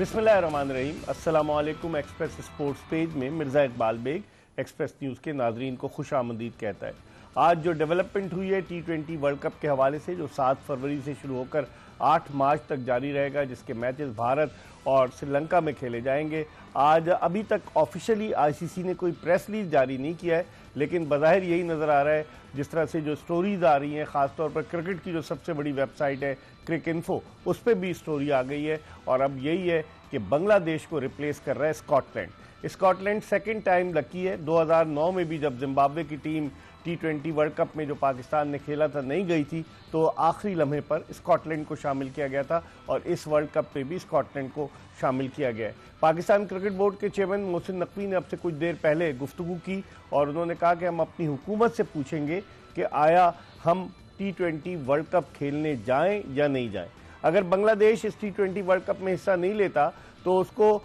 बिस्मिल्लाहिर्रहमानिर्रहीम। अस्सलामु अलैकुम। एक्सप्रेस स्पोर्ट्स पेज में मिर्ज़ा इकबाल बेग एक्सप्रेस न्यूज़ के नाजरीन को खुश आमदीद कहता है। आज जो डेवलपमेंट हुई है T20 वर्ल्ड कप के हवाले से, जो 7 फरवरी से शुरू होकर 8 मार्च तक जारी रहेगा, जिसके मैचेस भारत और श्रीलंका में खेले जाएंगे। आज अभी तक ऑफिशियली ICC ने कोई प्रेस रिलीज जारी नहीं किया है, लेकिन बज़ाहिर यही नज़र आ रहा है, जिस तरह से जो स्टोरीज आ रही हैं, ख़ासतौर पर क्रिकेट की जो सबसे बड़ी वेबसाइट है क्रिकइन्फो, उस पर भी स्टोरी आ गई है। और अब यही है कि बांग्लादेश को रिप्लेस कर रहा है Scotland. Scotland second time lucky है। 2009 में भी जब जिम्बाब्वे की टीम T20 वर्ल्ड कप में जो पाकिस्तान ने खेला था नहीं गई थी, तो आखिरी लम्हे पर स्कॉटलैंड को शामिल किया गया था, और इस वर्ल्ड कप पे भी स्कॉटलैंड को शामिल किया गया है। पाकिस्तान क्रिकेट बोर्ड के चेयरमैन मोहसिन नकवी ने अब से कुछ देर पहले गुफ्तगू की और उन्होंने कहा कि हम अपनी हुकूमत से पूछेंगे कि आया हम T20 वर्ल्ड कप खेलने जाएं या नहीं जाएं। अगर बांग्लादेश इस T20 वर्ल्ड कप में हिस्सा नहीं लेता तो उसको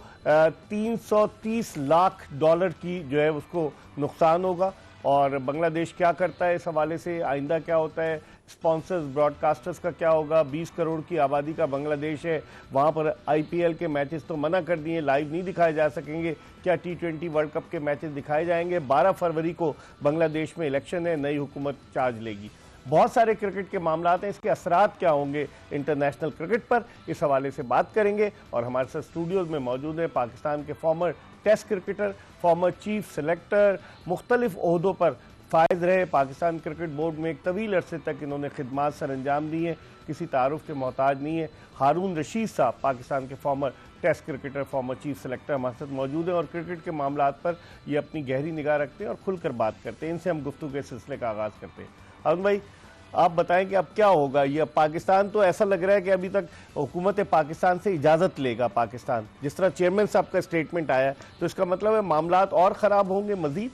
330 लाख डॉलर की जो है उसको नुकसान होगा। और बांग्लादेश क्या करता है इस हवाले से, आइंदा क्या होता है, स्पॉन्सर्स ब्रॉडकास्टर्स का क्या होगा। 20 करोड़ की आबादी का बांग्लादेश है, वहाँ पर IPL के मैचेस तो मना कर दिए, लाइव नहीं दिखाए जा सकेंगे। क्या T20 वर्ल्ड कप के मैचेस दिखाए जाएंगे? 12 फरवरी को बांग्लादेश में इलेक्शन है, नई हुकूमत चार्ज लेगी। बहुत सारे क्रिकेट के मामलात हैं, इसके असरात क्या होंगे इंटरनेशनल क्रिकेट पर, इस हवाले से बात करेंगे। और हमारे साथ स्टूडियोज़ में मौजूद है पाकिस्तान के former test cricketer, former chief selector, मुख्तलिफ ओहदों पर फायज रहे। पाकिस्तान क्रिकेट बोर्ड में एक तवील अरसे तक इन्होंने खिदमात सर अंजाम दी हैं, किसी तारुफ के मोहताज नहीं है। हारून रशीद साहब पाकिस्तान के former test cricketer, former chief selector हमारे साथ मौजूद हैं और क्रिकेट के मामलात पर ये अपनी गहरी निगाह रखते हैं और खुलकर बात करते हैं। इनसे हम गुफ्तगू के सिलसिले का आगाज़ करते हैं। हारून भाई, आप बताएं कि अब क्या होगा। ये पाकिस्तान तो ऐसा लग रहा है कि अभी तक हुकूमत पाकिस्तान से इजाज़त लेगा पाकिस्तान, जिस तरह चेयरमैन साहब का स्टेटमेंट आया, तो इसका मतलब है मामलात और ख़राब होंगे मज़ीद।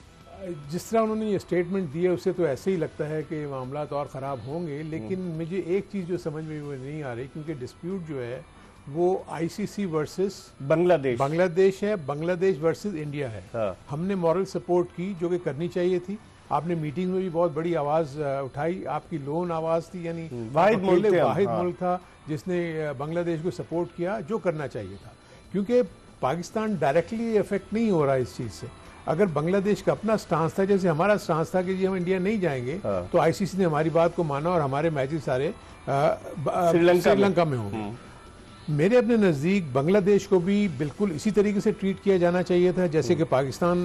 जिस तरह उन्होंने ये स्टेटमेंट दिया उससे तो ऐसे ही लगता है कि मामलात और ख़राब होंगे। लेकिन मुझे एक चीज़ जो समझ में वो नहीं आ रही, क्योंकि डिस्प्यूट जो है वो ICC वर्सेस बांग्लादेश है, बांग्लादेश वर्सेस इंडिया है। हाँ। हमने मॉरल सपोर्ट की जो कि करनी चाहिए थी। आपने मीटिंग में भी बहुत बड़ी आवाज उठाई, आपकी लोन आवाज थी, यानी वाहिद मुल्क था जिसने बांग्लादेश को सपोर्ट किया, जो करना चाहिए था। क्योंकि पाकिस्तान डायरेक्टली इफेक्ट नहीं हो रहा इस चीज से। अगर बांग्लादेश का अपना स्टांस था, जैसे हमारा स्टांस था कि जी हम इंडिया नहीं जाएंगे, तो ICC ने हमारी बात को माना और हमारे मैचेस सारे श्रीलंका में होंगे। मेरे अपने नज़दीक बांग्लादेश को भी बिल्कुल इसी तरीके से ट्रीट किया जाना चाहिए था जैसे कि पाकिस्तान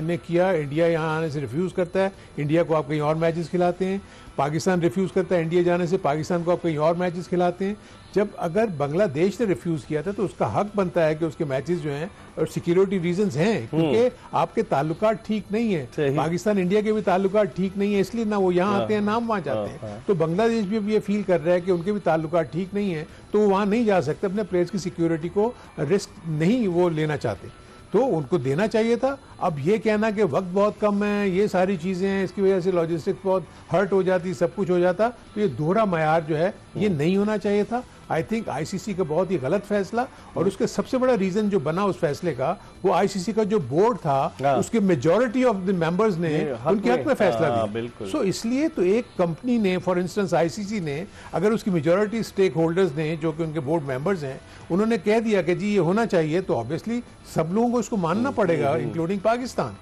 ने किया। इंडिया यहाँ आने से रिफ्यूज़ करता है, इंडिया को आप कहीं और मैचेस खिलाते हैं। पाकिस्तान रिफ्यूज़ करता है इंडिया जाने से, पाकिस्तान को आप कहीं और मैचेस खिलाते हैं। जब अगर बांग्लादेश ने रिफ्यूज़ किया था तो उसका हक बनता है कि उसके मैचेस जो हैं, और सिक्योरिटी रीजंस हैं, क्योंकि आपके ताल्लुकात ठीक नहीं है, पाकिस्तान इंडिया के भी ताल्लुकात ठीक नहीं है, इसलिए ना वो यहाँ आते हैं ना हम वहाँ जाते हैं। तो बांग्लादेश भी अब ये फील कर रहा है कि उनके भी ताल्लुकात ठीक नहीं है, तो वो वहाँ नहीं जा सकते, अपने प्लेयर्स की सिक्योरिटी को रिस्क नहीं वो लेना चाहते, तो उनको देना चाहिए था। अब ये कहना कि वक्त बहुत कम है, ये सारी चीज़ें हैं, इसकी वजह से लॉजिस्टिक्स बहुत हर्ट हो जाती, सब कुछ हो जाता, तो ये दोहरा मयार जो है ये नहीं होना चाहिए था। आई थिंक ICC का बहुत ही गलत फैसला, और उसके सबसे बड़ा रीजन जो बना उस फैसले का, वो ICC का जो बोर्ड था उसके मेजॉरिटी ऑफ द मेंबर्स ने उनके हक में फैसला दिया। सो इसलिए तो एक कंपनी ने, फॉर इंस्टेंस ICC ने, अगर उसकी मेजॉरिटी स्टेक होल्डर्स ने जो कि उनके बोर्ड मेंबर्स हैं, उन्होंने कह दिया कि जी ये होना चाहिए, तो ऑब्वियसली सब लोगों को इसको मानना पड़ेगा, इंक्लूडिंग पाकिस्तान।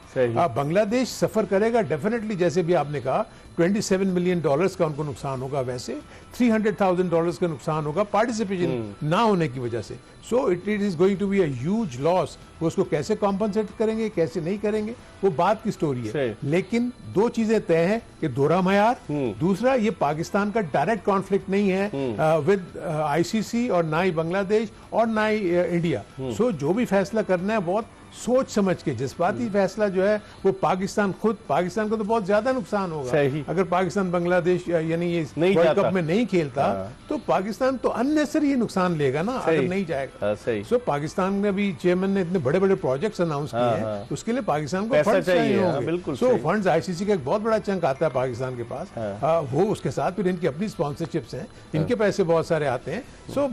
बांग्लादेश सफर करेगा डेफिनेटली, जैसे भी आपने कहा $27 मिलियन का उनको नुकसान होगा, वैसे $300,000 का नुकसान होगा पार्टिसिपेशन ना होने की वजह से। So it is going to be a huge loss. वो उसको कैसे कॉम्पनसेट करेंगे, कैसे नहीं करेंगे, वो बात की स्टोरी है। लेकिन दो चीजें तय हैं कि दोहरा मयार, दूसरा ये पाकिस्तान का डायरेक्ट कॉन्फ्लिक्ट नहीं है विद ICC, और ना ही बांग्लादेश और ना ही इंडिया। सो जो भी फैसला करना है बहुत सोच समझ के, जज्बाती फैसला जो है वो पाकिस्तान को तो बहुत ज्यादा नुकसान होगा अगर पाकिस्तान बांग्लादेश यानी ये वर्ल्ड कप में नहीं खेलता, तो पाकिस्तान तो अननेसेसरी नुकसान लेगा ना अगर नहीं जाएगा। सो पाकिस्तान में भी चेयरमैन ने इतने बड़े बड़े प्रोजेक्ट्स अनाउंस किए हैं, उसके लिए पाकिस्तान को फंड्स चाहिए होंगे। सो फंड्स ICC का एक बहुत बड़ा चंक आता है पाकिस्तान के पास, वो उसके साथ फिर इनकी अपनी स्पॉन्सरशिप्स हैं, इनके पैसे बहुत सारे आते हैं। सो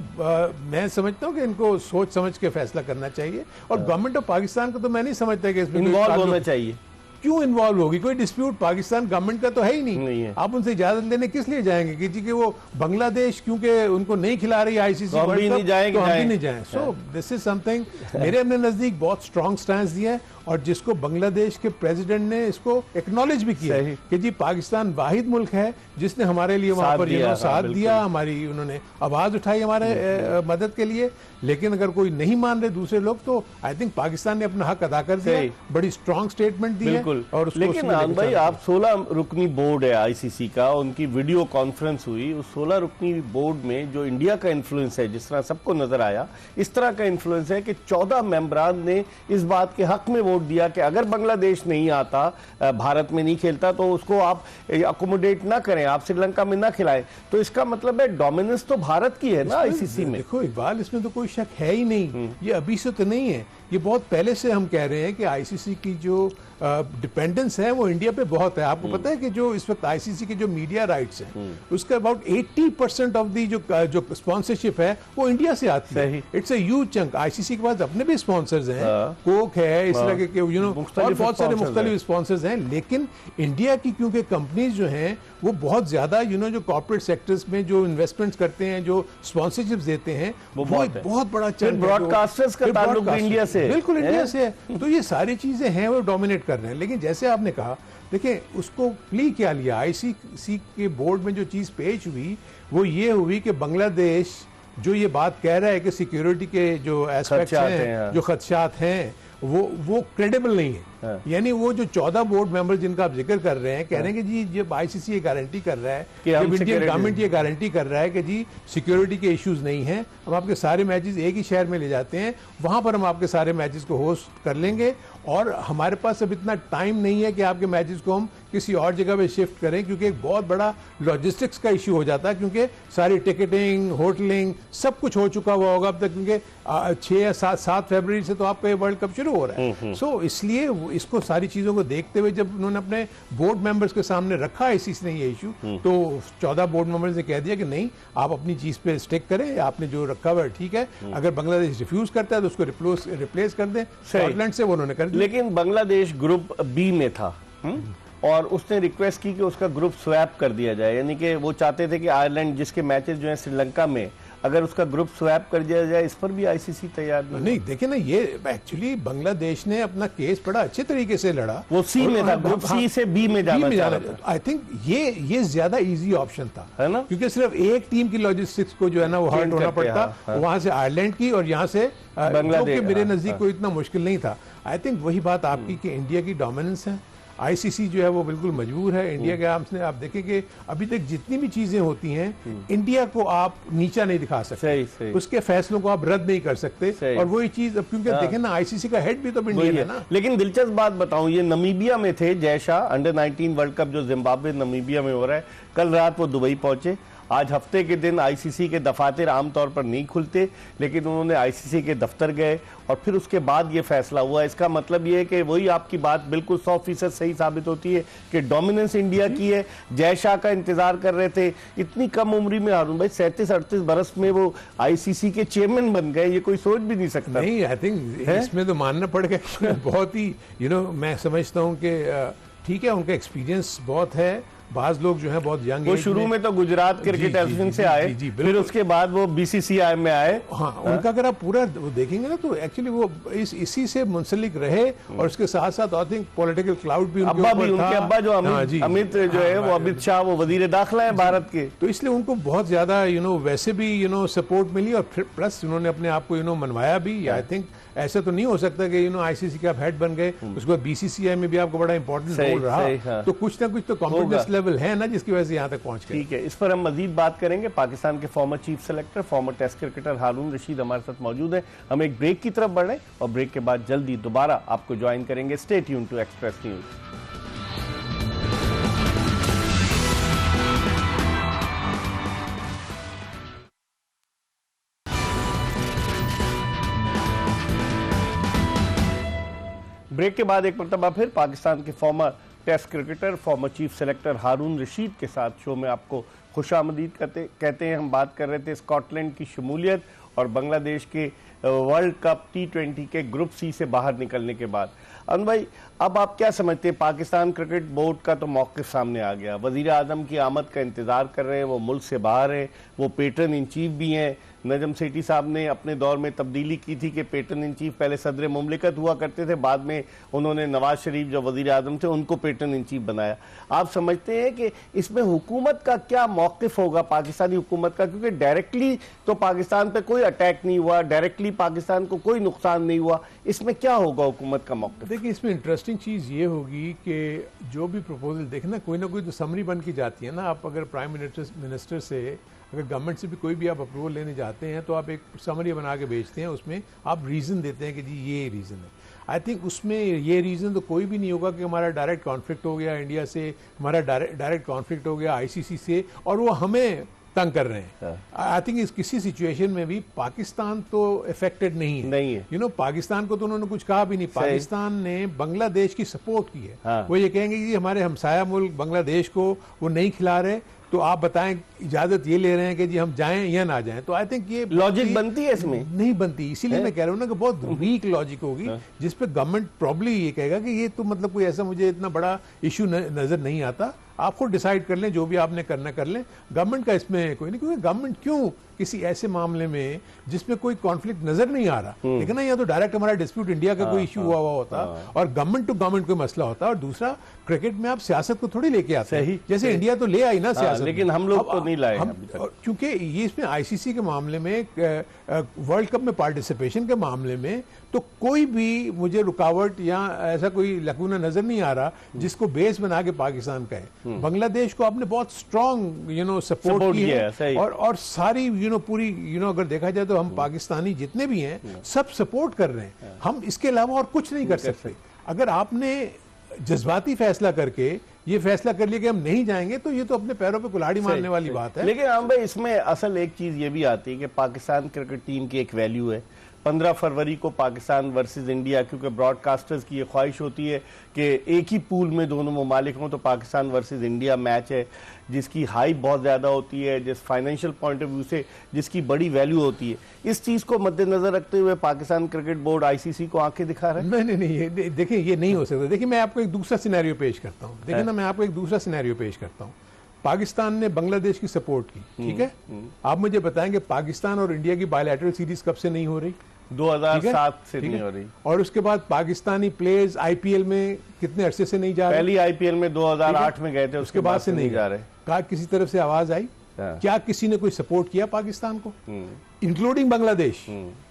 मैं समझता हूँ कि इनको सोच समझ के फैसला करना चाहिए, और गवर्नमेंट ऑफ पाकिस्तान को तो मैं नहीं समझता कि इसमें इन्वॉल्व होना चाहिए। क्यों इन्वॉल्व होगी? कोई डिस्प्यूट पाकिस्तान गवर्नमेंट का तो है ही नहीं है। आप उनसे इजाजत लेने किस लिए जाएंगे कि जी कि वो बांग्लादेश क्योंकि उनको नहीं खिला रही आईसीसी वर्ल्ड कप, तो हम भी नहीं जाएं। सो दिस इज समथिंग मेरे अपने नजदीक बहुत स्ट्रॉन्ग स्टैंड दिया है, और जिसको बांग्लादेश के प्रेसिडेंट ने इसको एक्नॉलेज भी किया कि जी पाकिस्तान वाहिद मुल्क है जिसने हमारे लिए वहां पर साथ दिया, हमारी उन्होंने आवाज उठाई हमारे मदद के लिए। लेकिन अगर कोई नहीं मान रहे दूसरे लोग, तो आई थिंक पाकिस्तान ने अपना हक अदा कर दिया, बड़ी स्ट्रॉन्ग स्टेटमेंट दी है। और लेकिन आन भाई, आप 16 रुकनी बोर्ड है आईसीसी का, उनकी वीडियो कॉन्फ्रेंस हुई, उस 16 रुकनी बोर्ड में जो इंडिया का इन्फ्लुएंस है, जिस तरह सबको नजर आया, इस तरह का इन्फ्लुएंस है कि 14 मेंबरान ने इस बात के हक में वोट दिया कि अगर बांग्लादेश नहीं आता, भारत में नहीं खेलता, तो उसको आप अकोमोडेट ना करें, आप श्रीलंका में ना खिलाएं। तो इसका मतलब है डोमिनेंस तो भारत की है ना आईसीसी में। देखो इकबाल, इसमें तो कोई शक है ही नहीं, ये अभी से तो नहीं है, ये बहुत पहले से हम कह रहे हैं कि आईसीसी की जो डिपेंडेंस है वो इंडिया पे बहुत है। आपको पता है कि जो इस वक्त आईसीसी के जो मीडिया राइट्स हैं उसका अबाउट 80% ऑफ दी जो स्पॉन्सरशिप है वो इंडिया से आती है। It's a huge chunk. ICC के पास अपने भी स्पॉन्सर्स हैं, कोक है, इस तरह के और बहुत सारे मुख्तलिफ स्पॉन्सर्स हैं। लेकिन इंडिया की क्योंकि कंपनीज जो हैं वो बहुत ज्यादा जो कॉर्पोरेट सेक्टर्स में जो इन्वेस्टमेंट्स करते हैं, जो स्पॉन्सरशिप्स देते हैं, वो बहुत बड़ा चंक ब्रॉडकास्टर्स का ताल्लुक इंडिया से, बिल्कुल इंडिया से है। तो ये सारी चीजें हैं वो डोमिनेट कर रहे हैं। लेकिन जैसे आपने कहा, देखिए उसको प्ली क्या लिया, आईसीसी के बोर्ड में जो चीज पेश हुई वो ये हुई कि बांग्लादेश जो ये बात कह रहा है कि सिक्योरिटी के जो एस्पेक्ट्स हैं, जो खदशात हैं, वो क्रेडिबल नहीं है। यानी वो जो 14 बोर्ड मेंबर जिनका आप जिक्र कर रहे हैं, कह रहे हैं कि जी जब आईसीसी ये गारंटी कर रहा है, जब इंडियन गवर्नमेंट ये गारंटी कर रहा है कि जी सिक्योरिटी के इश्यूज नहीं हैं, हम आपके सारे मैचेस एक ही शहर में ले जाते हैं, वहां पर हम आपके सारे मैचेस को होस्ट कर लेंगे, और हमारे पास अब इतना टाइम नहीं है कि आपके मैचेस को हम किसी और जगह पे शिफ्ट करें, क्योंकि एक बहुत बड़ा लॉजिस्टिक्स का इश्यू हो जाता है, क्योंकि सारी टिकटिंग, होटलिंग सब कुछ हो चुका हुआ होगा अब तक, क्योंकि 6 या 7 फरवरी से तो आपका वर्ल्ड कप शुरू हो रहा है। सो इसलिए इसको सारी चीजों को देखते हुए जब उन्होंने अपने बोर्ड मेंबर्स के सामने रखा आईसीसी ने ये इशू, तो 14 बोर्ड मेंबर्स ने कह दिया कि नहीं, आप अपनी चीज पे स्टिक करें, आपने जो रखा हुआ है ठीक है, अगर बांग्लादेश रिफ्यूज करता है तो उसको रिप्लेस कर दें। स्कॉटलैंड से वो उन्होंने कर दिया। लेकिन बांग्लादेश ग्रुप बी में था और उसने रिक्वेस्ट की कि उसका ग्रुप स्वैप कर दिया जाए, यानी कि वो चाहते थे कि आयरलैंड जिसके मैचेस जो हैं श्रीलंका में, अगर उसका ग्रुप स्वैप कर दिया जाए, इस पर भी आईसीसी तैयार नहीं। देखिए ना, ये एक्चुअली बांग्लादेश ने अपना केस बड़ा अच्छे तरीके से लड़ा, वो सी में था, ग्रुप सी से बी में जाना। आई थिंक ये ज्यादा इजी ऑप्शन था, है ना, क्योंकि सिर्फ एक टीम की लॉजिस्टिक्स को जो है ना वो हर्ट होना पड़ता, वहां से आयरलैंड की और यहाँ से बांग्लादेश। मेरे नजदीक कोई इतना मुश्किल नहीं था। आई थिंक वही बात आपकी कि इंडिया की डोमिनेंस है, आईसीसी जो है वो बिल्कुल मजबूर है। इंडिया के आप देखेंगे अभी तक जितनी भी चीजें होती हैं, इंडिया को आप नीचा नहीं दिखा सकते, सही। उसके फैसलों को आप रद्द नहीं कर सकते, और वही चीज अब क्योंकि देखें ना, आईसीसी का हेड भी तो इंडिया है ना। लेकिन दिलचस्प बात बताऊं, ये नमीबिया में थे Jay Shah, under 19 world cup जो जिम्बाब्वे नमीबिया में हो रहा है, कल रात वो दुबई पहुंचे। आज हफ्ते के दिन आईसीसी के दफातर आमतौर पर नहीं खुलते, लेकिन उन्होंने आईसीसी के दफ्तर गए और फिर उसके बाद ये फैसला हुआ। इसका मतलब ये है कि वही आपकी बात बिल्कुल 100% सही साबित होती है कि डोमिनेंस इंडिया की है। जय शाह का इंतजार कर रहे थे, इतनी कम उम्र में हारून भाई 37-38 बरस में वो आईसीसी के चेयरमैन बन गए, ये कोई सोच भी नहीं सकता। नहीं, आई थिंक इसमें तो मानना पड़ेगा बहुत ही मैं समझता हूँ कि ठीक है, उनका एक्सपीरियंस बहुत है। बाज लोग जो है बहुत यंग, वो शुरू में तो गुजरात क्रिकेट एसोसिएशन से आए, फिर उसके बाद वो बीसीसीआई में आए। हाँ, उनका अगर आप पूरा देखेंगे ना तो एक्चुअली वो इसी से मुंसलिक रहे, और उसके साथ साथ आई थिंक पॉलिटिकल क्लाउड भी उनके अब्बा जो अमित जो है वो अमित शाह, वो वजीर दाखिला है भारत के, तो इसलिए उनको बहुत ज्यादा वैसे भी सपोर्ट मिली, और प्लस उन्होंने अपने आप को मनवाया भी। आई थिंक ऐसा तो नहीं हो सकता कि आईसीसी के आप हेड बन गए, उसके बाद बीसीसीआई में भी आपको बड़ा इंपॉर्टेंट रोल रहा, तो कुछ ना कुछ तो कॉन्फिडेंस लेवल है ना जिसकी वजह से यहाँ तक पहुंच गए। ठीक है, इस पर हम मजीद बात करेंगे। पाकिस्तान के former chief selector, former test cricketer Haroon Rashid हमारे साथ मौजूद है। हम एक ब्रेक की तरफ बढ़ रहे हैं और ब्रेक के बाद जल्दी दोबारा आपको ज्वाइन करेंगे। Stay tune to Express News. Break के बाद एक मरतबा फिर पाकिस्तान के former test cricketer, former chief selector Haroon Rashid के साथ शो में आपको खुशामदीद कहते हैं। हम बात कर रहे थे स्कॉटलैंड की शमूलियत और बांग्लादेश के वर्ल्ड कप T20 के ग्रुप सी से बाहर निकलने के बाद। अरुण भाई, अब आप क्या समझते हैं, पाकिस्तान क्रिकेट बोर्ड का तो मौक़िफ़ सामने आ गया, वज़ीर आज़म की आमद का इंतज़ार कर रहे हैं, वो मुल्क से बाहर है, वो पैटर्न इन चीफ भी हैं। नजम सेठी साहब ने अपने दौर में तब्दीली की थी कि पैटर्न इन चीफ पहले सदर मुमलिकत हुआ करते थे, बाद में उन्होंने नवाज शरीफ जो वज़ीर आज़म थे उनको पैटर्न इन चीफ बनाया। आप समझते हैं कि इसमें हुकूमत का क्या मौक़िफ़ होगा, पाकिस्तानी हुकूमत का? क्योंकि डायरेक्टली तो पाकिस्तान पे कोई अटैक नहीं हुआ, डायरेक्टली पाकिस्तान को कोई नुकसान नहीं हुआ, इसमें क्या होगा हुकूमत का मौक़िफ़? देखिए, इसमें इंटरेस्टिंग चीज़ ये होगी कि जो भी प्रपोजल देखना कोई ना कोई तो समरी बन के जाती है ना। आप अगर प्राइम मिनिस्टर से, अगर गवर्नमेंट से भी कोई भी आप अप्रूवल लेने जाते हैं तो आप एक समरी बना के भेजते हैं, उसमें आप रीज़न देते हैं कि जी ये रीज़न है। आई थिंक उसमें ये रीज़न तो कोई भी नहीं होगा कि हमारा डायरेक्ट कॉन्फ्लिक्ट हो गया इंडिया से, हमारा डायरेक्ट कॉन्फ्लिक्ट हो गया आईसीसी से और वो हमें तंग कर रहे हैं। आई थिंक इस किसी सिचुएशन में भी पाकिस्तान तो इफेक्टेड नहीं है। यू नो, पाकिस्तान को तो उन्होंने कुछ कहा भी नहीं। पाकिस्तान ने बांग्लादेश की सपोर्ट की है। हाँ। वो ये कहेंगे कि हमारे हमसाया मुल्क बांग्लादेश को वो नहीं खिला रहे, तो आप बताएं, इजाजत ये ले रहे हैं कि जी हम जाएं या ना जाएं। तो आई थिंक ये लॉजिक बनती है, इसमें नहीं बनती। इसीलिए मैं कह रहा हूँ ना कि बहुत वीक लॉजिक होगी, जिसपे गवर्नमेंट प्रॉब्ली ये कहेगा कि ये तो मतलब कोई ऐसा मुझे इतना बड़ा इशू नजर नहीं आता, आप खुद डिसाइड कर लें, जो भी आपने करना कर लें। गवर्नमेंट का इसमें कोई नहीं, क्योंकि गवर्नमेंट क्यों किसी ऐसे मामले में जिसमें कोई कॉन्फ्लिक्ट नजर नहीं आ रहा, लेकिन ना, या तो डायरेक्ट हमारा डिस्प्यूट इंडिया का कोई इशू हुआ होता और गवर्नमेंट टू गवर्नमेंट कोई मसला होता, और दूसरा क्रिकेट में आप सियासत को थोड़ी लेके आते हैं, जैसे इंडिया तो ले आई ना सियासत, लेकिन हम लोग तो नहीं लाए, क्योंकि ये इसमें आईसीसी के मामले में, वर्ल्ड कप में पार्टिसिपेशन के मामले में तो कोई भी मुझे रुकावट या ऐसा कोई लकूना नजर नहीं आ रहा जिसको बेस बना के पाकिस्तान का है। बांग्लादेश को आपने बहुत स्ट्रॉन्ग सपोर्ट की है, और सारी पूरी अगर देखा जाए तो हम पाकिस्तानी जितने भी हैं सब सपोर्ट कर रहे हैं। हम इसके अलावा और कुछ नहीं कर सकते। अगर आपने जज्बाती फैसला करके ये फैसला कर लिया कि हम नहीं जाएंगे, तो ये तो अपने पैरों पे कुल्हाड़ी मारने वाली बात है। लेकिन हम भाई, इसमें असल एक चीज ये भी आती है कि पाकिस्तान क्रिकेट टीम की एक वैल्यू है। 15 फरवरी को पाकिस्तान वर्सेस इंडिया, क्योंकि ब्रॉडकास्टर्स की ये ख्वाहिश होती है कि एक ही पूल में दोनों ममालिक हों, तो पाकिस्तान वर्सेस इंडिया मैच है जिसकी हाइप बहुत ज़्यादा होती है, जिस फाइनेंशियल पॉइंट ऑफ व्यू से जिसकी बड़ी वैल्यू होती है। इस चीज़ को मद्देनजर रखते हुए पाकिस्तान क्रिकेट बोर्ड आईसीसी को आंखें दिखा रहा है? नहीं, देखिए ये नहीं हो सकता। देखिए, मैं आपको एक दूसरा सिनेरियो पेश करता हूँ। देखिए ना, मैं आपको एक दूसरा सिनेरियो पेश करता हूँ। पाकिस्तान ने बांग्लादेश की सपोर्ट की, ठीक है? आप मुझे बताएंगे पाकिस्तान और इंडिया की बायलैटरल सीरीज कब से नहीं हो रही? 2007 से नहीं हो रही। और उसके बाद पाकिस्तानी प्लेयर्स आईपीएल में कितने अरसे से नहीं जा रहे? पहली आईपीएल में 2008 में गए थे, उसके बाद से नहीं जा रहे। कहा किसी तरफ से आवाज आई? क्या किसी ने कोई सपोर्ट किया पाकिस्तान को, इंक्लूडिंग बांग्लादेश?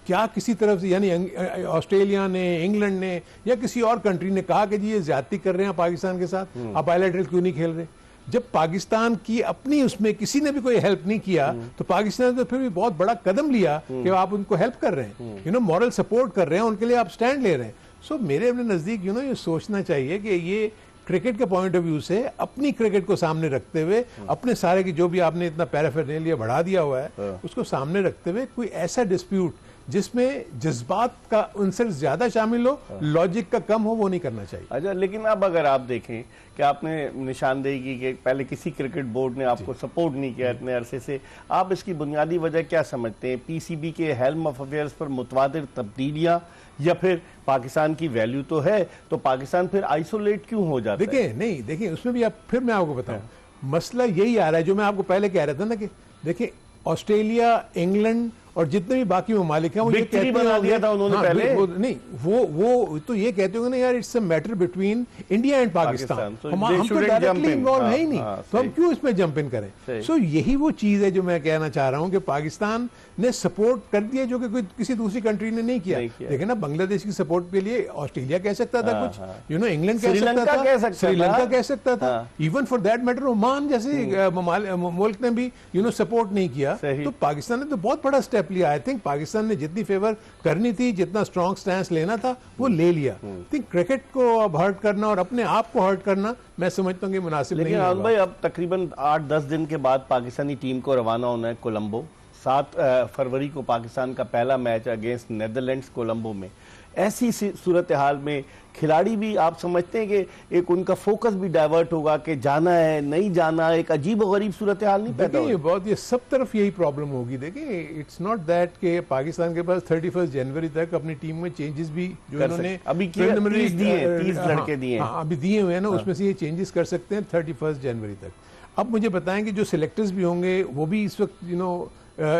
क्या किसी तरफ से, यानी ऑस्ट्रेलिया ने, इंग्लैंड ने या किसी और कंट्री ने कहा कि जी ये ज्यादती कर रहे हैं पाकिस्तान के साथ, आप बायलैटरल क्यों नहीं खेल रहे? जब पाकिस्तान की अपनी उसमें किसी ने भी कोई हेल्प नहीं किया, तो पाकिस्तान ने तो फिर भी बहुत बड़ा कदम लिया कि आप उनको हेल्प कर रहे हैं, मॉरल सपोर्ट कर रहे हैं, उनके लिए आप स्टैंड ले रहे हैं। सो मेरे अपने नजदीक ये सोचना चाहिए कि ये क्रिकेट के पॉइंट ऑफ व्यू से अपनी क्रिकेट को सामने रखते हुए, अपने सारे की जो भी आपने इतना पैराफेरनेलिया बढ़ा दिया हुआ है उसको सामने रखते हुए, कोई ऐसा डिस्प्यूट जिसमें जज्बात का उनसे ज्यादा शामिल हो, लॉजिक का कम हो, वो नहीं करना चाहिए। अच्छा, लेकिन अब अगर आप देखें कि आपने निशानदेही की कि पहले किसी क्रिकेट बोर्ड ने आपको सपोर्ट नहीं किया इतने अरसे से, आप इसकी बुनियादी वजह क्या समझते हैं? पीसीबी के हेल्म ऑफ अफेयर्स पर मुतवादिर तब्दीलियां, या फिर पाकिस्तान की वैल्यू तो है, तो पाकिस्तान फिर आइसोलेट क्यों हो जाता है? देखिए उसमें भी फिर मैं आपको बताऊं, मसला यही आ रहा है जो मैं आपको पहले कह रहा था ना, कि देखिए ऑस्ट्रेलिया, इंग्लैंड और जितने भी बाकी ममालिक हैं, वो ये कहते बना दिया था उन्होंने पहले। नहीं, वो तो ये कहते होंगे ना यार, it's a matter between India and Pakistan. हम तो डायरेक्टली इन्वॉल्व है ही नहीं, तो हम क्यों इसमें जंप इन करें? सो यही वो चीज है जो मैं कहना चाह रहा हूं कि पाकिस्तान ने सपोर्ट कर दिया जो कि कोई किसी दूसरी कंट्री ने नहीं किया। देखिए ना, बांग्लादेश की सपोर्ट के लिए ऑस्ट्रेलिया कह सकता था कुछ, इंग्लैंड कह सकता था, श्रीलंका कह सकता था, even for that matter Oman जैसे मुल्क ने भी सपोर्ट नहीं किया। तो पाकिस्तान ने तो बहुत बड़ा स्टेप लिया। आई थिंक पाकिस्तान ने जितनी फेवर करनी थी, जितना स्ट्रॉन्ग स्टैंस लेना था, वो ले लिया। थिंक क्रिकेट को अब हर्ट करना और अपने आप को हर्ट करना, मैं समझता हूँ कि मुनासिब नहीं है। लेकिन भाई, अब तकरीबन 8-10 दिन के बाद पाकिस्तानी टीम को रवाना होना है कोलंबो 7 फरवरी को पाकिस्तान का पहला मैच अगेंस्ट नेदरलैंड्स कोलंबो में, ऐसी सूरत हाल में खिलाड़ी भी आप समझते हैं कि एक उनका फोकस भी डाइवर्ट होगा कि जाना है नहीं जाना, एक अजीब और गरीब सूरत हाल नहीं पैदा होगी? बहुत, ये सब तरफ यही प्रॉब्लम होगी। देखिए, इट्स नॉट दैट कि पाकिस्तान के पास 31 जनवरी तक अपनी टीम में चेंजेस भी जो इन्होंने अभी 30 लड़के दिए हैं, अभी दिए हुए हैं ना, उसमें से ये चेंजेस कर सकते हैं 31 जनवरी तक। अब मुझे बताएं कि जो सिलेक्टर्स भी होंगे वो भी इस वक्त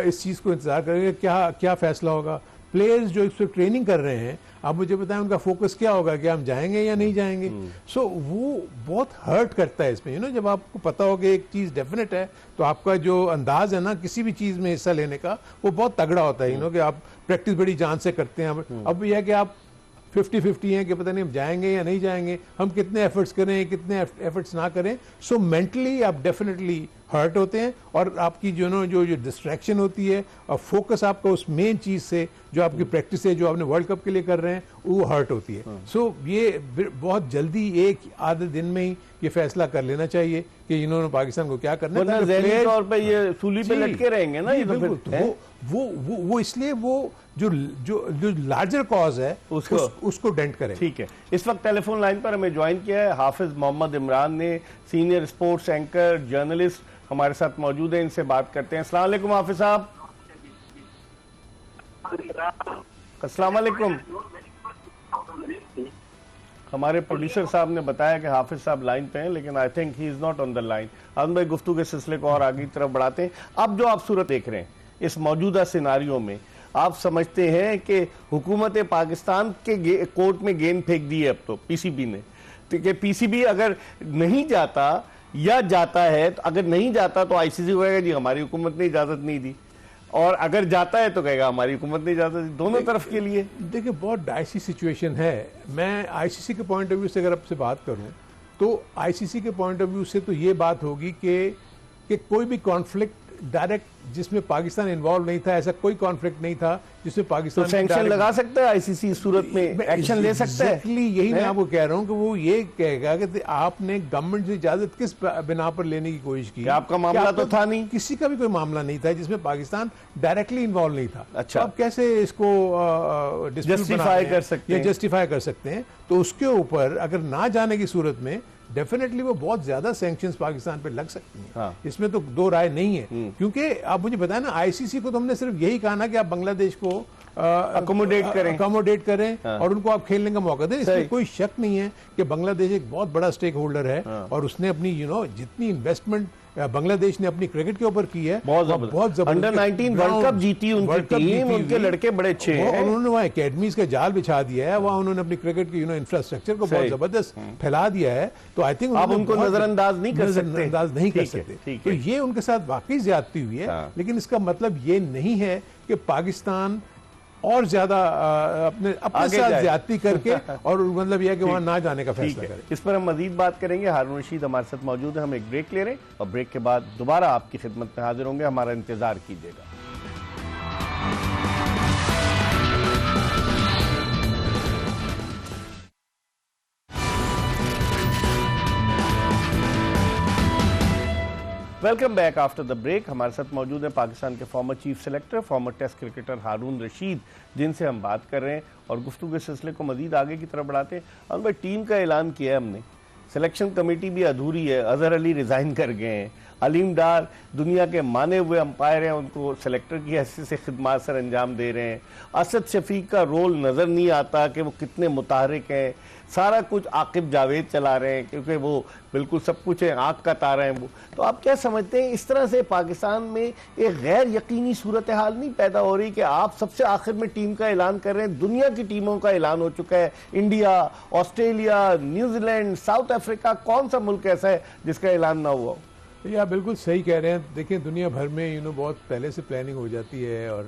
इस चीज़ को इंतजार करेंगे क्या फैसला होगा। प्लेयर्स जो इस वक्त ट्रेनिंग कर रहे हैं, आप मुझे बताएं उनका फोकस क्या होगा कि हम जाएंगे या नहीं जाएंगे। सो वो बहुत हर्ट करता है इसमें। जब आपको पता हो कि एक चीज़ डेफिनेट है तो आपका जो अंदाज है ना किसी भी चीज़ में हिस्सा लेने का, वो बहुत तगड़ा होता है। कि आप प्रैक्टिस बड़ी जान से करते हैं। अब यह है कि आप 50-50 हैं कि पता नहीं हम जाएंगे या नहीं जाएंगे, हम कितने एफर्ट्स करें कितने एफर्ट्स ना करें। सो मेंटली आप डेफिनेटली हर्ट होते हैं और आपकी जो डिस्ट्रैक्शन होती है और फोकस आपका उस मेन चीज़ से जो आपकी प्रैक्टिस है, जो आपने वर्ल्ड कप के लिए कर रहे हैं, वो हर्ट होती है। सो ये बहुत जल्दी एक आधे दिन में ही ये फैसला कर लेना चाहिए कि इन्होंने पाकिस्तान को क्या करना है। ज़हनी तौर पे ये सूली पे लटके रहेंगे ना ये, बिल्कुल। वो इसलिए वो जो लार्जर कॉज है उसको डेंट करें। ठीक है, इस वक्त टेलीफोन लाइन पर हमें ज्वाइन किया है हाफिज मोहम्मद इमरान ने, सीनियर स्पोर्ट्स एंकर जर्नलिस्ट हमारे साथ मौजूद है, इनसे बात करते हैं। अस्सलाम वालेकुम हाफिज साहब। अस्सलाम वालेकुम। हमारे प्रोड्यूसर साहब ने बताया कि हाफिज साहब लाइन पे हैं, लेकिन I think he is not on the line. Azam भाई, गुफ्तगू के सिलसिले को और आगे की तरफ बढ़ाते हैं। अब जो आप सूरत देख रहे हैं इस मौजूदा सिनारियों में, आप समझते हैं कि हुकूमत पाकिस्तान के कोर्ट में गेंद फेंक दी है अब तो पीसीबी ने, कि पीसीबी अगर नहीं जाता या जाता है, तो अगर नहीं जाता तो आईसीसी कहेगा जी हमारी हुकूमत ने इजाजत नहीं दी, और अगर जाता है तो कहेगा हमारी हुकूमत ने इजाजत दी। दोनों तरफ के लिए देखिए बहुत डाइसी सिचुएशन है। मैं आईसीसी के पॉइंट ऑफ व्यू से अगर आपसे बात करूं तो आईसीसी के पॉइंट ऑफ व्यू से तो ये बात होगी कि कोई भी कॉन्फ्लिक्ट डायरेक्ट जिसमें पाकिस्तान इन्वॉल्व नहीं था, ऐसा कोई कॉन्फ्लिक्ट नहीं था जिसमें पाकिस्तान तो सैंक्शन लगा सकता है आईसीसी, इस सूरत में एक्शन ले सकता है। यही मैं आपको कह रहा हूं कि वो ये कहेगा कि आपने गवर्नमेंट से इजाजत किस बिना पर लेने की कोशिश की। आपका मामला तो था नहीं, किसी का भी कोई मामला नहीं था जिसमें पाकिस्तान डायरेक्टली इन्वॉल्व नहीं था। अच्छा, तो आप कैसे इसको जस्टिफाई कर सकते हैं? जस्टिफाई कर सकते हैं। तो उसके ऊपर अगर ना जाने की सूरत में डेफिनेटली वो बहुत ज्यादा सैंक्शंस पाकिस्तान पे लग सकती हैं। हाँ। इसमें तो दो राय नहीं है। क्योंकि आप मुझे बताएं ना, आईसीसी को तो हमने सिर्फ यही कहा ना कि आप बांग्लादेश को अकोमोडेट करें हाँ। और उनको आप खेलने का मौका दें। इसमें कोई शक नहीं है कि बांग्लादेश एक बहुत बड़ा स्टेक होल्डर है। हाँ। और उसने अपनी जितनी इन्वेस्टमेंट बांग्लादेश ने अपनी क्रिकेट के ऊपर की है, बहुत जबरदस्त। अंडर 19 वर्ल्ड कप जीती उनकी टीम, उनके लड़के बड़े अच्छे हैं। उन्होंने वहाँ एकेडमीज का जाल बिछा दिया है, वहाँ उन्होंने अपनी क्रिकेट की इंफ्रास्ट्रक्चर को बहुत जबरदस्त फैला दिया है। तो आई थिंक आप उनको नजरअंदाज नहीं कर सकते। तो ये उनके साथ वाकई ज्यादती हुई है। लेकिन इसका मतलब ये नहीं है कि पाकिस्तान और ज्यादा अपने साथ ज्यादती करके और मतलब यह कि वहां ना जाने का फैसला करे। इस पर हम मजीद बात करेंगे। हारून रशीद हमारे साथ मौजूद है। हम एक ब्रेक ले रहे हैं और ब्रेक के बाद दोबारा आपकी खिदमत में हाजिर होंगे। हमारा इंतजार कीजिएगा। Welcome back after the break. हमारे साथ मौजूद है पाकिस्तान के former chief selector, former test cricketer Haroon Rashid, जिनसे हम बात कर रहे हैं और गुफ्तगू के सिलसिले को मजीद आगे की तरफ बढ़ाते हैं। और भाई, टीम का ऐलान किया है हमने, सिलेक्शन कमेटी भी अधूरी है। अजहर अली रिजाइन कर गए हैं, अलीम डार दुनिया के माने हुए अंपायर हैं, उनको सेलेक्टर की हैसियत से खिदमात सर अंजाम दे रहे हैं। असद शफीक का रोल नज़र नहीं आता कि वो कितने मुताहरिक हैं। सारा कुछ आकिब जावेद चला रहे हैं क्योंकि वो बिल्कुल सब कुछ है, आँख का तारा है वो। तो आप क्या समझते हैं, इस तरह से पाकिस्तान में एक गैर यकीनी सूरत हाल नहीं पैदा हो रही कि आप सबसे आखिर में टीम का ऐलान कर रहे हैं? दुनिया की टीमों का ऐलान हो चुका है, India, Australia, New Zealand, south Africa, कौन सा मुल्क ऐसा है जिसका ऐलान ना हुआ? ये आप बिल्कुल सही कह रहे हैं। देखिए, दुनिया भर में बहुत पहले से प्लानिंग हो जाती है और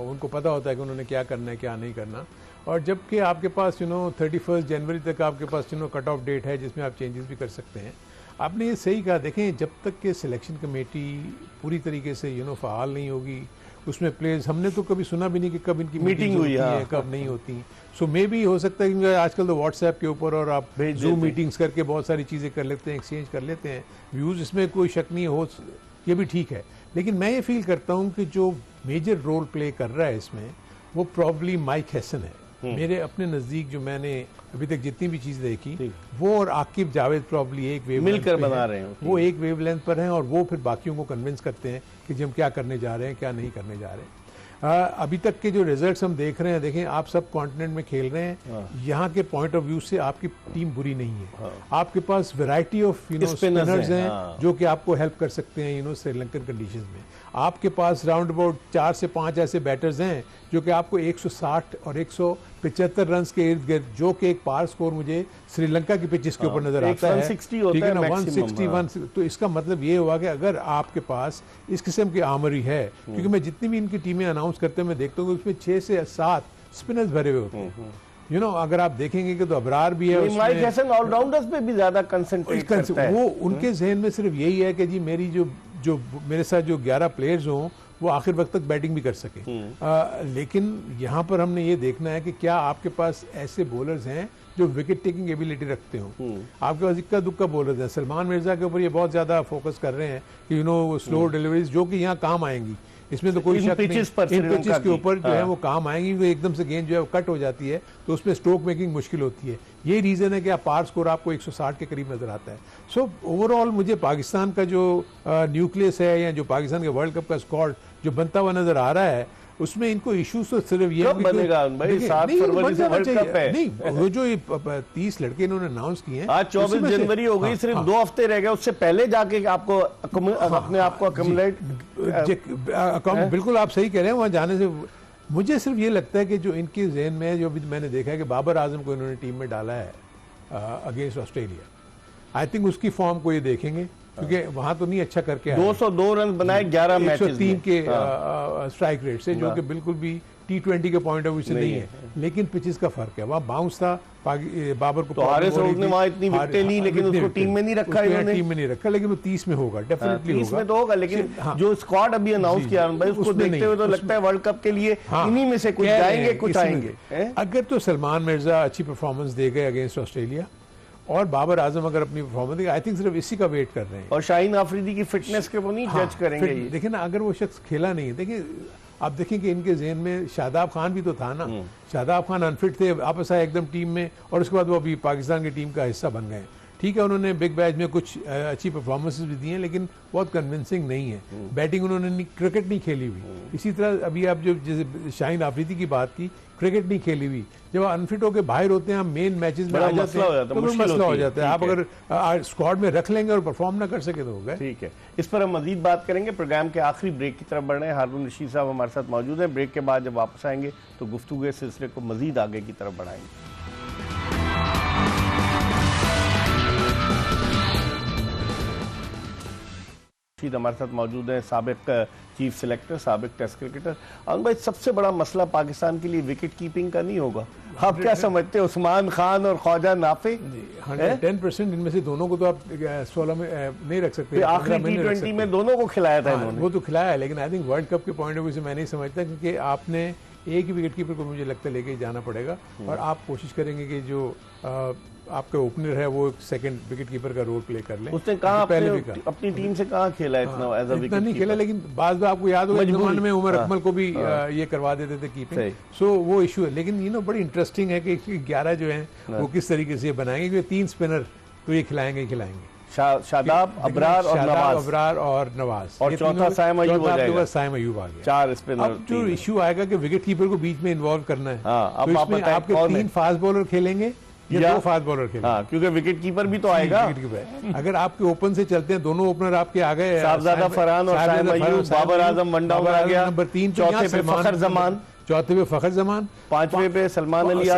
उनको पता होता है कि उन्होंने क्या करना है क्या नहीं करना। और जबकि आपके पास 31 जनवरी तक आपके पास कट ऑफ डेट है जिसमें आप चेंजेस भी कर सकते हैं। आपने ये सही कहा। देखें, जब तक कि सिलेक्शन कमेटी पूरी तरीके से फ़ाल नहीं होगी, उसमें प्लेयर्स, हमने तो कभी सुना भी नहीं कि कब इनकी मीटिंग हुई है, कब नहीं होती। सो मे भी हो सकता है कि आजकल तो व्हाट्सएप के ऊपर और आप जूम मीटिंग्स करके बहुत सारी चीज़ें कर लेते हैं, एक्सचेंज कर लेते हैं व्यूज़, इसमें कोई शक नहीं हो, ये भी ठीक है। लेकिन मैं ये फील करता हूँ कि जो मेजर रोल प्ले कर रहा है इसमें, वो प्रॉब्ली माइक हैसन है। मेरे अपने नज़दीक जो मैंने अभी तक जितनी भी चीज़ देखी, वो और आकिब जावेद प्रॉब्ली एक वेव मिलकर बना रहे हैं, वो एक वेव लेंथ पर हैं और वो फिर बाकियों को कन्विंस करते हैं कि जी हम क्या करने जा रहे हैं, क्या नहीं करने जा रहे हैं। अभी तक के जो रिजल्ट्स हम देख रहे हैं, देखें आप सब कॉन्टिनेंट में खेल रहे हैं, यहाँ के पॉइंट ऑफ व्यू से आपकी टीम बुरी नहीं है। आपके पास वैरायटी ऑफ स्पिनर्स हैं जो कि आपको हेल्प कर सकते हैं श्रीलंकन कंडीशंस में। आपके पास राउंड अबाउट 4 से 5 ऐसे बैटर्स हैं जो कि आपको 160 और 175 रन के इर्द गिर्द, जो कि एक पार स्कोर मुझे श्रीलंका की पिचेस के ऊपर नजर आता है, ठीक है ना, 161। तो इसका मतलब ये हुआ कि अगर आपके पास इस किस्म की आमरी है, क्योंकि मैं जितनी भी इनकी टीमें अनाउंस करते हैं मैं देखता हूँ उसमें 6 से 7 स्पिनर्स भरे हुए होते हैं। अगर आप देखेंगे कि तो अबरार भी है, माइक हैसन ऑलराउंडर्स पे भी ज्यादा कंसंट्रेट करता है। वो उनके जहन में सिर्फ यही है कि जी मेरी जो मेरे साथ जो 11 प्लेयर्स हों वो आखिर वक्त तक बैटिंग भी कर सके। लेकिन यहाँ पर हमने ये देखना है कि क्या आपके पास ऐसे बॉलर्स हैं जो विकेट टेकिंग एबिलिटी रखते हो। आपके पास इक्का दुक्का बॉलर्स हैं। सलमान मिर्जा के ऊपर ये बहुत ज्यादा फोकस कर रहे हैं कि स्लो डिलीवरीज जो कि यहाँ काम आएंगी, इसमें तो कोई शक नहीं। इन पिचेस के ऊपर जो है वो काम आएंगी, वो एकदम से गेंद जो है वो कट हो जाती है तो उसमें स्ट्रोक मेकिंग मुश्किल होती है। ये रीजन है कि आप पार स्कोर आपको 160 के करीब नजर आता है। सो ओवरऑल मुझे पाकिस्तान का जो न्यूक्लियस है या जो पाकिस्तान के वर्ल्ड कप का स्क्वाड जो बनता हुआ नजर आ रहा है, उसमें इनको इश्यूज तो सिर्फ ये बनेगा भाई, 7 फरवरी से वर्ल्ड कप है। नहीं, वो जो 30 लड़के इन्होंने अनाउंस किए हैं, आज 24 जनवरी हो गई, सिर्फ 2 हफ्ते रह गए, उससे पहले जाके आपको अपने आप को अकोमोडेट। बिल्कुल आप सही कह रहे हैं। वहां जाने से मुझे सिर्फ ये लगता है कि जो इनके जहन में जो भी मैंने देखा है कि बाबर आजम को इन्होंने टीम में डाला है अगेंस्ट ऑस्ट्रेलिया, आई थिंक उसकी फॉर्म को ये देखेंगे, क्योंकि वहां तो नहीं अच्छा करके 202 रन बनाए 11 मैचेस में, 103 के स्ट्राइक रेट से, जो कि बिल्कुल भी T20 के पॉइंट ऑफ व्यू से नहीं है। लेकिन पिचेस का फर्क है, वहां बाउंस था, बाबर को तो ने वहां इतनी विकेटें ली, लेकिन उसको टीम में नहीं रखा इन्होंने। टीम में नहीं रखा, लेकिन वो 30 में होगा, डेफिनेटली होगा। 30 में तो होगा, लेकिन जो स्क्वाड अभी अनाउंस किया भाई, उसको देखते हुए तो लगता है वर्ल्ड कप के लिए इन्हीं में से कुछ जाएंगे, कुछ आएंगे। अगर तो सलमान मिर्जा अच्छी परफॉर्मेंस दे गए अगेंस्ट ऑस्ट्रेलिया और बाबर आजम अगर अपनी परफॉर्मेंस देगा, आई थिंक सिर्फ इसी का वेट कर रहे हैं। और शाहीन आफरीदी की फिटनेस के वो नहीं जज करेंगे। देखिए ना, अगर वो शख्स खेला नहीं है, देखिए आप देखें कि इनके जहन में शादाब खान भी तो था ना। शादाब खान अनफिट थे, वापस आए एकदम टीम में, और उसके बाद वो अभी पाकिस्तान की टीम का हिस्सा बन गए। ठीक है, उन्होंने बिग बैच में कुछ अच्छी परफॉर्मेंसेस भी दी हैं, लेकिन बहुत कन्विंसिंग नहीं है। बैटिंग उन्होंने क्रिकेट नहीं खेली हुई। इसी तरह अभी आप जो जैसे शाहीन आफरीदी की बात की, क्रिकेट नहीं खेली हुई। जब अनफिट होकर बाहर होते हैं, हम मेन मैचेस में आ जाते हैं तो मसला हो जाता है। आप अगर स्क्वाड में रख लेंगे और परफॉर्म ना कर सके तो होगा। ठीक है, इस पर हम मजीद बात करेंगे। प्रोग्राम के आखिरी ब्रेक की तरफ बढ़ रहे हैं। हारून रशीद साहब हमारे साथ मौजूद हैं। ब्रेक के बाद जब वापस आएंगे तो गुफ्तगू के सिलसिले को मजीद आगे की तरफ बढ़ाएंगे। हमारे साथ मौजूद है साबिक चीफ सिलेक्टर, साबिक टेस्ट क्रिकेटर। आनंद भाई, सबसे बड़ा मसला पाकिस्तान के लिए विकेट कीपिंग का नहीं होगा? आप क्या समझते हैं? उस्मान खान और ख्वाजा नाफे 110%, इनमें से दोनों को तो आप 16 में नहीं रख सकते। आखिरी T20 में दोनों को खिलाया था इन्होंने। वो तो खिलाया है, लेकिन आई थिंक वर्ल्ड कप के पॉइंट ऑफ व्यू से मैं नहीं समझता, क्योंकि आपने एक ही विकेट कीपर को मुझे लगता है लेके जाना पड़ेगा, और आप कोशिश करेंगे कि जो आपका ओपनर है वो सेकंड विकेट कीपर का रोल प्ले कर ले। उसने कहा पहले अपनी टीम से कहाँ खेला इतना एज अ विकेट नहीं खेला, लेकिन बाद में आपको याद होगा जमाने में उमर अकमल को भी ये करवा देते थे कीपिंग। सो वो इशू है। लेकिन बड़ी इंटरेस्टिंग है कि 11 जो है वो किस तरीके से बनाएंगे, क्योंकि 3 स्पिनर तो ये खिलाएंगे। शादाब, अबरार और नवाज, और चौथा साइम अयूब आ गया। 4 स्पिनर। अब जो इशू आएगा कि विकेट कीपर को बीच में इन्वॉल्व करना है, अब आपके 3 फास्ट बॉलर खेलेंगे या 2 फास्ट बॉलर खेलेंगे, क्योंकि विकेट कीपर भी तो आएगा। अगर आपके ओपन से चलते हैं, दोनों ओपनर आपके आ गए, साहबजादा फरहान और साइम अयूब, बाबर आजम वन डाउन आ गया। नंबर 3 चौथे पे फखर जमान, चौथे पे फखर जमान, 5वें पे सलमान अली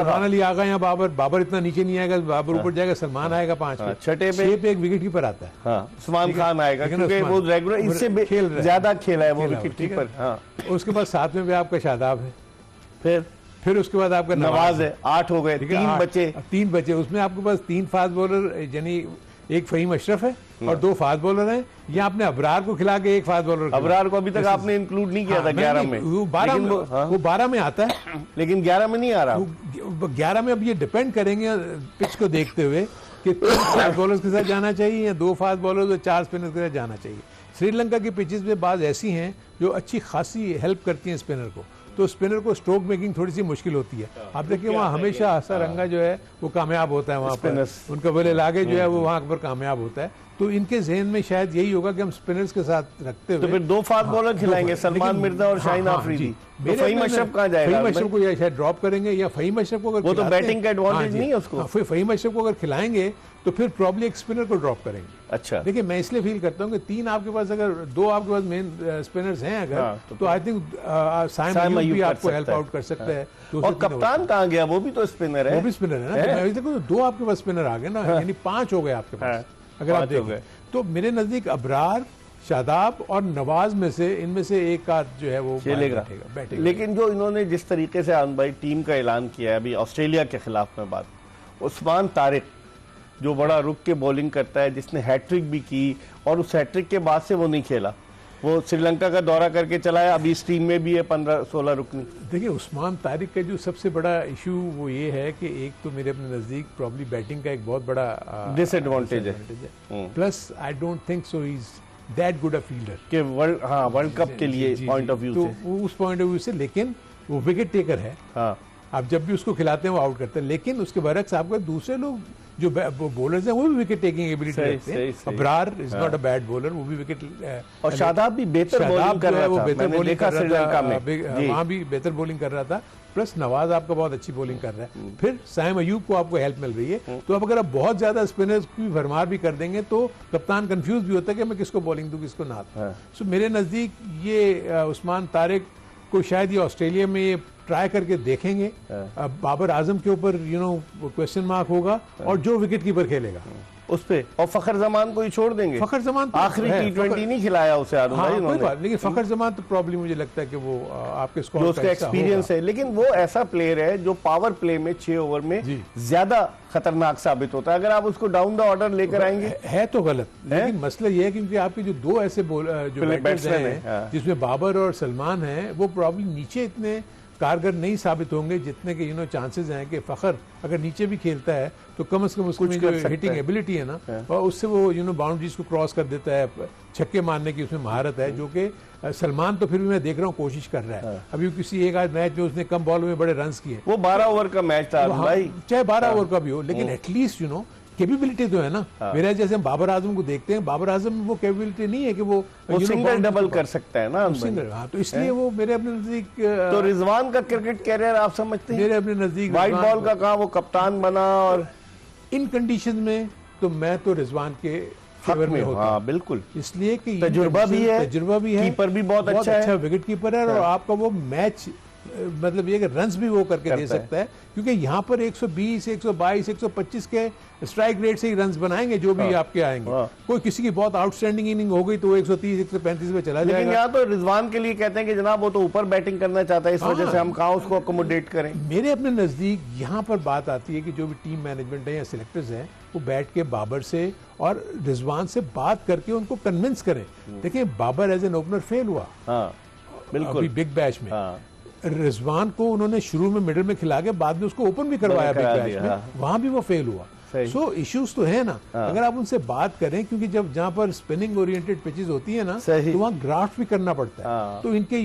आ गए। बाबर इतना नीचे नहीं आएगा, बाबर ऊपर जाएगा, सलमान आएगा 5 पे। 6 पे एक विकेट कीपर आता है, उस्मान खान आएगा, क्योंकि वो रेगुलर इससे ज्यादा खेला है वो विकेट कीपर। उसके बाद 7वें पे आपका शादाब है, फिर उसके बाद आपका नवाज है। 8 हो गए, 3 बचे। उसमें आपके पास 3 फास्ट बॉलर, यानी एक फहीम अशरफ है और 2 फास्ट बॉलर हैं। या आपने अबरार को खिला के 1 फास्ट बॉलर, अबरार को अभी तक आपने इंक्लूड नहीं किया था 11 में। वो 12 में आता है, लेकिन 11 में नहीं आ रहा। 11 में अब ये डिपेंड करेंगे पिच को देखते हुए कि 3 फास्ट बॉलर्स के साथ जाना चाहिए या 2 फास्ट बॉलर्स और 4 स्पिनर्स के साथ जाना चाहिए। श्रीलंका की पिचेस में बाज ऐसी हैं जो अच्छी खासी हेल्प करती हैं स्पिनर को, तो स्पिनर को स्ट्रोक मेकिंग थोड़ी सी मुश्किल होती है। आप देखिए वहाँ हमेशा हसारंगा जो है वो कामयाब होता है, वहाँ पर उनका बल्ले लागे जो है वो वहाँ पर कामयाब होता है। तो इनके जहन में शायद यही होगा कि हम स्पिनर्स के साथ रखते हुए तो फिर 2 फास्ट बॉलर खिलाएंगे, सलमान मिर्जा और शाहीन आफरीदी। तो फ़हीम अशरफ कहाँ जाएगा? फ़हीम अशरफ को या शायद ड्रॉप करेंगे, या फ़हीम अशरफ को अगर वो तो बैटिंग का एडवांटेज नहीं है उसको। फिर फ़हीम अशरफ को अगर खिलाएंगे तो फिर प्रॉब्ली एक स्पिनर को ड्रॉप करेंगे। अच्छा, देखिए मैं इसलिए फील करता हूँ कि 3 आपके पास, अगर 2 आपके पास मेन स्पिनर्स हैं अगर, तो आई थिंक साइम अयूब भी आपको हेल्प आउट कर सकता है। और कप्तान कहाँ गया? वो भी तो स्पिनर है। वो भी स्पिनर है ना। तो मैं देखो 2 आपके पास स्पिनर आ गए ना, यानी 5 हो गए आपके पास अगर आप देखें तो। मेरे नजदीक अबरार, शादाब और नवाज में से इनमें से एक आध जो है वो खेलेगा। लेकिन जो इन्होंने जिस तरीके से आन भाई टीम का ऐलान किया है अभी ऑस्ट्रेलिया के खिलाफ में, बात उस्मान तारिक जो बड़ा रुक के बॉलिंग करता है, जिसने हैट्रिक भी की और उस हैट्रिक के बाद से वो नहीं खेला, वो श्रीलंका का दौरा करके चला है, अभी इस टीम में भी है 15-16 रुकनी। देखिए उस्मान तारिक का जो सबसे बड़ा इशू वो ये है कि एक तो मेरे अपने नज़दीक प्रॉब्ली बैटिंग का एक बहुत बड़ा डिसएडवांटेज है, plus I don't think so he is that good a fielder कि वर्ल्ड कप के लिए पॉइंट ऑफ व्यू से, तो उस पॉइंट ऑफ व्यू से। लेकिन वो विकेट टेकर है, आप जब भी उसको खिलाते हैं वो आउट करते हैं। लेकिन उसके बरक्स आपको दूसरे लोग जो बॉलर्स हैं वो भी विकेट टेकिंग एबिलिटी रखते हैं। Abrar is not a bad bowler, वो भी विकेट, और शादाब भी बेहतर बॉलिंग कर रहा था, वो बेहतर बॉलिंग कर रहा था, वहाँ भी बेहतर बॉलिंग कर रहा था। प्लस नवाज आपका बहुत अच्छी बॉलिंग कर रहा है। फिर साइम अयूब को आपको हेल्प मिल रही है। तो अब अगर आप बहुत ज्यादा स्पिनर्स की भरमार भी कर देंगे तो कप्तान कंफ्यूज भी होता है कि मैं किसको बॉलिंग दूं किसको ना। सो मेरे नजदीक ये उस्मान तारिक को शायद ये ऑस्ट्रेलिया में ये ट्राई करके देखेंगे। बाबर आजम के ऊपर क्वेश्चन मार्क होगा और जो विकेट कीपर खेलेगा उस पे, और फखर जमान को ही छोड़ देंगे। फखर जमान तो आखिरी T20 नहीं खिलाया उसे कोई बात, लेकिन फखर जमान तो प्रॉब्लम मुझे लगता है कि वो आपके स्क्वाड का उसका एक्सपीरियंस है, लेकिन वो ऐसा प्लेयर है जो पावर प्ले में 6 ओवर में ज्यादा खतरनाक साबित होता है। अगर आप उसको डाउन द ऑर्डर लेकर आएंगे है तो गलत, लेकिन मसला ये है क्योंकि आपके जो 2 ऐसे जो बैट्समैन हैं जिसमें बाबर और सलमान हैं, वो प्रॉब्लम नीचे इतने कारगर नहीं साबित होंगे जितने के चांसेस हैं कि फखर अगर नीचे भी खेलता है तो कम से कम उसमें जो हिटिंग एबिलिटी है ना, और उससे वो बाउंड्रीज को क्रॉस कर देता है, छक्के मारने की उसमें महारत है, जो कि सलमान तो फिर भी मैं देख रहा हूँ कोशिश कर रहा है। अभी किसी एक आध मैच में उसने कम बॉल में बड़े रन किए, वो 12 ओवर का मैच था भाई, चाहे 12 ओवर का भी हो, लेकिन एटलीस्ट कैपेबिलिटी तो है ना। मेरा जैसे हम बाबर आजम को देखते हैं, बाबर आजम में वो कैपेबिलिटी नहीं है कि वो सिंगल डबल कर सकता है ना, सिंगल। तो इसलिए वो मेरे अपने नजदीक, तो रिजवान का क्रिकेट कैरियर आप समझते हैं? मेरे अपने नजदीक व्हाइट बॉल का कहा वो कप्तान बना, और इन कंडीशन में तो मैं तो रिजवान के फेवर में होता हूं। बिल्कुल, इसलिए कि तजुर्बा भी है, कीपर भी बहुत अच्छा विकेट कीपर है, और आपका वो मैच मतलब ये कि रन्स भी वो करके दे सकता है, क्योंकि यहाँ पर 120, 122, 125 के स्ट्राइक रेट से ही रन्स बनाएंगे जो भी आपके आएंगे। कोई किसी की बहुत आउटस्टैंडिंग इनिंग हो गई तो 130, 135 पे चला जाएगा। लेकिन यहाँ तो रिजवान के लिए कहते हैं कि जनाब वो तो ऊपर बैटिंग करना चाहता है, इस वजह से हम कहाँ उसको अकोमोडेट करें। मेरे अपने नजदीक यहाँ पर बात आती है कि जो भी टीम मैनेजमेंट है या सिलेक्टर्स हैं, वो बैठ के बाबर से और रिजवान से बात करके उनको कन्विंस करें। देखिए Babar as an opener fail हुआ बिल्कुल बिग बैश में, रिजवान को उन्होंने शुरू में मिडिल में खिला के बाद में उसको ओपन भी करवाया बिग बैश में, वहां भी वो फेल हुआ। सो इश्यूज तो है ना। अगर आप उनसे बात करें, क्योंकि जब जहां पर स्पिनिंग ओरिएंटेड पिचेस होती है ना, तो वहां ग्राफ्ट भी करना पड़ता है। तो इनके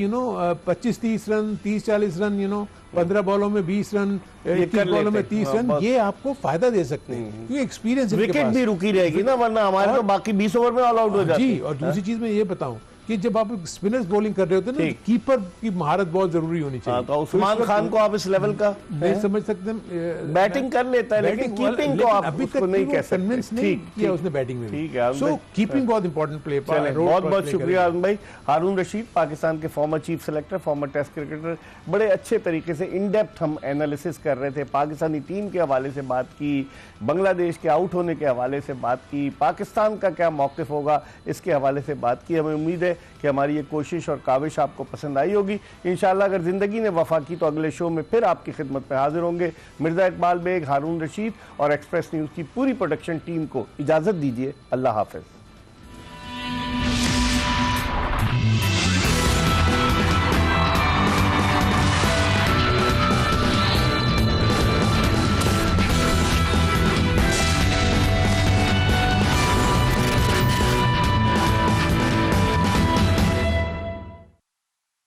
25-30 रन, 30-40 रन, 15 बॉलों में 20 रन, 21 बॉलों में 30 रन, ये आपको फायदा दे सकते हैं, क्योंकि एक्सपीरियंस। विकेट भी रुकी रहेगी ना, वरना हमारे तो बाकी 20 ओवर में ऑल आउट हो जाते हैं। जी, और दूसरी चीज मैं ये बताऊं कि जब आप स्पिनर्स बॉलिंग कर रहे होते हैं ना, कीपर की महारत बहुत जरूरी होनी चाहिए। तो उस्मान खान को आप इस लेवल का नहीं समझ सकते, बैटिंग कर लेता है, लेकिन कीपिंग को आप अभी तक नहीं कह सकते, कन्विंस नहीं किया उसने बैटिंग में। ठीक है, सो कीपिंग बहुत इंपॉर्टेंट प्ले। बहुत बहुत शुक्रिया आजम भाई। हारून रशीद, पाकिस्तान के former chief selector, former test cricketer, बड़े अच्छे तरीके से इन डेप्थ हम एनालिसिस कर रहे थे। पाकिस्तानी टीम के हवाले से बात की, बांग्लादेश के आउट होने के हवाले से बात की, पाकिस्तान का क्या मौक़िफ़ होगा इसके हवाले से बात की। हमें उम्मीद है कि हमारी ये कोशिश और काविश आपको पसंद आई होगी। इंशाअल्लाह अगर ज़िंदगी ने वफा की तो अगले शो में फिर आपकी खिदमत में हाजिर होंगे। मिर्ज़ा इकबाल बेग, हारून रशीद और एक्सप्रेस न्यूज़ की पूरी प्रोडक्शन टीम को इजाज़त दीजिए। अल्लाह हाफ़िज़।